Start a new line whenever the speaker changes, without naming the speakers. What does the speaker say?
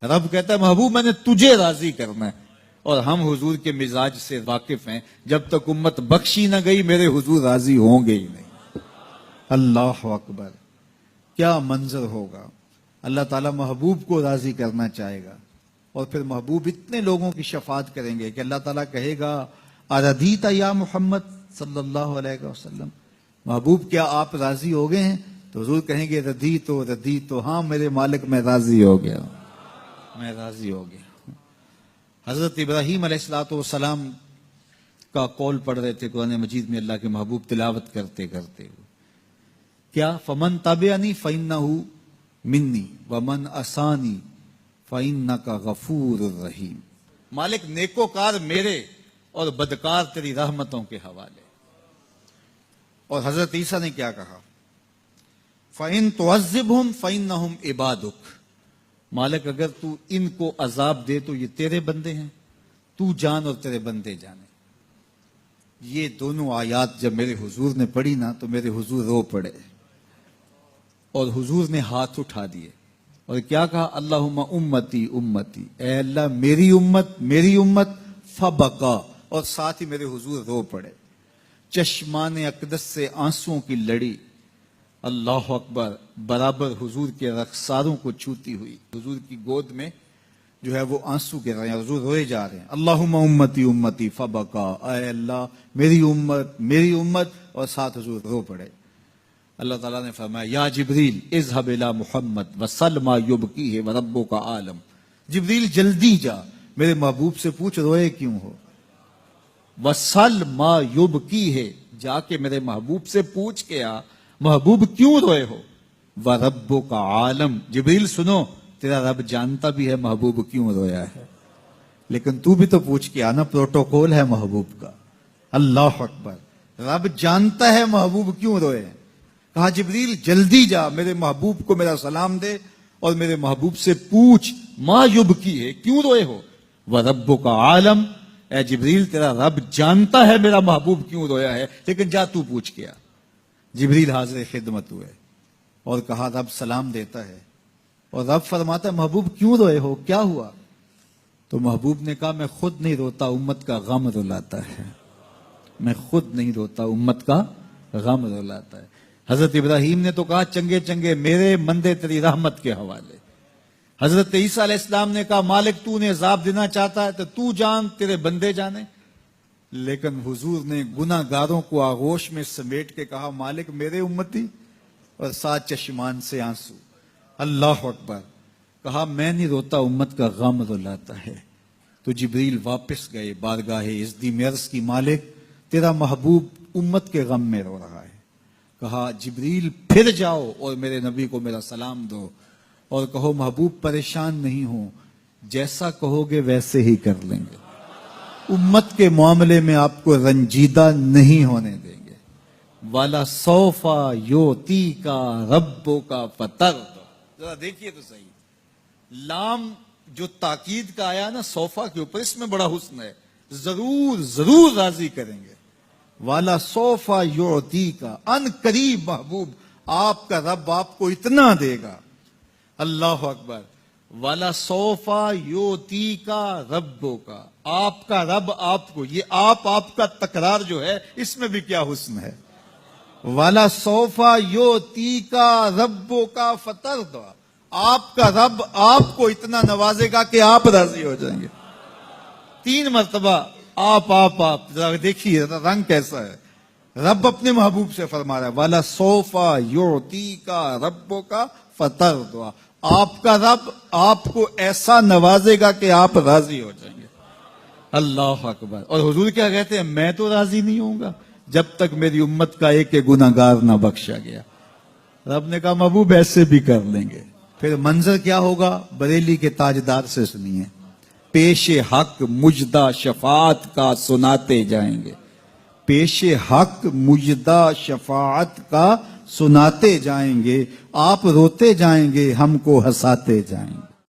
رب کہتا ہے محبوب میں نے تجھے راضی کرنا ہے، اور ہم حضور کے مزاج سے واقف ہیں، جب تک امت بخشی نہ گئی میرے حضور راضی ہوں گے ہی نہیں۔ اللہ اکبر، کیا منظر ہوگا! اللہ تعالیٰ محبوب کو راضی کرنا چاہے گا، اور پھر محبوب اتنے لوگوں کی شفاعت کریں گے کہ اللہ تعالیٰ کہے گا اردیت یا محمد صلی اللہ علیہ وسلم، محبوب کیا آپ راضی ہو گئے ہیں؟ تو حضور کہیں گے ردی تو ہاں میرے مالک میں راضی ہو گیا، میں راضی ہو گیا۔ حضرت ابراہیم علیہ السلام کا قول پڑھ رہے تھے قرآن مجید میں، اللہ کے محبوب تلاوت کرتے کرتے ہوئے، کیا فمن تبعنی فإنہ منی ومن عصانی فإنک غفور الرحیم، مالک نیکوکار میرے اور بدکار تیری رحمتوں کے حوالے۔ اور حضرت عیسیٰ نے کیا کہا؟ فإن تعذبہم فإنہم عبادک، مالک اگر تو ان کو عذاب دے تو یہ تیرے بندے ہیں، تو جان اور تیرے بندے جانے۔ یہ دونوں آیات جب میرے حضور نے پڑھی نا تو میرے حضور رو پڑے، اور حضور نے ہاتھ اٹھا دیے اور کیا کہا؟ اللہم امتی امتی، اے اللہ میری امت فبقا، اور ساتھ ہی میرے حضور رو پڑے، چشمان اقدس سے آنسوؤں کی لڑی، اللہ اکبر، برابر حضور کے رخساروں کو چھوتی ہوئی، حضور کی گود میں جو ہے وہ آنسو گر رہے ہیں، حضور روئے جا رہے ہیں۔ اللہم امتی امتی فبقا، اے اللہ میری امت، اور ساتھ حضور رو پڑے۔ اللہ تعالیٰ نے فرمایا یا جبریل اذهب الى محمد وسل ما یبکیہ وربک عالم، جبریل جلدی جا میرے محبوب سے پوچھ روئے کیوں ہو، وسل ما یبکیہ، جا کے میرے محبوب سے پوچھ کے آ محبوب کیوں روئے ہو، وربک عالم، جبریل سنو تیرا رب جانتا بھی ہے محبوب کیوں رویا ہے، لیکن تو بھی تو پوچھ کے آنا، پروٹوکول ہے محبوب کا۔ اللہ اکبر، رب جانتا ہے محبوب کیوں روئے ہیں، کہا جبریل جلدی جا میرے محبوب کو میرا سلام دے اور میرے محبوب سے پوچھ ما یبکی ہے، کیوں روئے ہو، وربک عالم، اے جبریل تیرا رب جانتا ہے میرا محبوب کیوں رویا ہے، لیکن جا تو پوچھ کے آ۔ جبریل حاضر خدمت ہوئے اور کہا رب سلام دیتا ہے، اور رب فرماتا ہے محبوب کیوں روئے ہو، کیا ہوا؟ تو محبوب نے کہا میں خود نہیں روتا، امت کا غم رلاتا ہے، میں خود نہیں روتا، امت کا غم رلاتا ہے۔ حضرت ابراہیم نے تو کہا چنگے چنگے میرے مندے تیری رحمت کے حوالے۔ حضرت عیسیٰ علیہ السلام نے کہا مالک تو نے عذاب دینا چاہتا ہے تو جان تیرے بندے جانے، لیکن حضور نے گناہ گاروں کو آغوش میں سمیٹ کے کہا مالک میرے امتی، اور ساتھ چشمان سے آنسو۔ اللہ اکبر، کہا میں نہیں روتا، امت کا غم رلاتا ہے۔ تو جبریل واپس گئے بارگاہ عزدی میں، عرض کی مالک تیرا محبوب امت کے غم میں رو رہا ہے۔ کہا جبریل پھر جاؤ اور میرے نبی کو میرا سلام دو اور کہو محبوب پریشان نہیں ہو، جیسا کہو گے ویسے ہی کر لیں گے، امت کے معاملے میں آپ کو رنجیدہ نہیں ہونے دیں گے۔ والا سوفا یوتی کا ربو کا فطر، ذرا دیکھیے تو صحیح، لام جو تاکید کا آیا نا صوفا کے اوپر، اس میں بڑا حسن ہے، ضرور راضی کریں گے۔ والا سوفا یوتی کا، ان قریب محبوب آپ کا رب آپ کو اتنا دے گا۔ اللہ اکبر، والا سوفا یوتی کا ربو کا، آپ کا رب آپ کو، یہ آپ کا تکرار جو ہے اس میں بھی کیا حسن ہے۔ والا سوفا یوتی کا ربو کا فطر دعا، آپ کا رب آپ کو اتنا نوازے گا کہ آپ راضی ہو جائیں گے۔ 3 مرتبہ آپ ذرا دیکھیے رنگ کیسا ہے، رب اپنے محبوب سے فرما رہا ہے والا سوفا یوتی کا ربو کا فطر دعا، آپ کا رب آپ کو ایسا نوازے گا کہ آپ راضی ہو جائیں گے۔ اللہ اکبر، اور حضور کیا کہتے ہیں میں تو راضی نہیں ہوں گا جب تک میری امت کا ایک گناہ گار نہ بخشا گیا۔ رب نے کہا محبوب ایسے بھی کر لیں گے۔ پھر منظر کیا ہوگا، بریلی کے تاجدار سے سنیے، پیش حق مجدہ شفاعت کا سناتے جائیں گے، پیش حق مجدہ شفاعت کا سناتے جائیں گے، آپ روتے جائیں گے ہم کو ہنساتے جائیں گے۔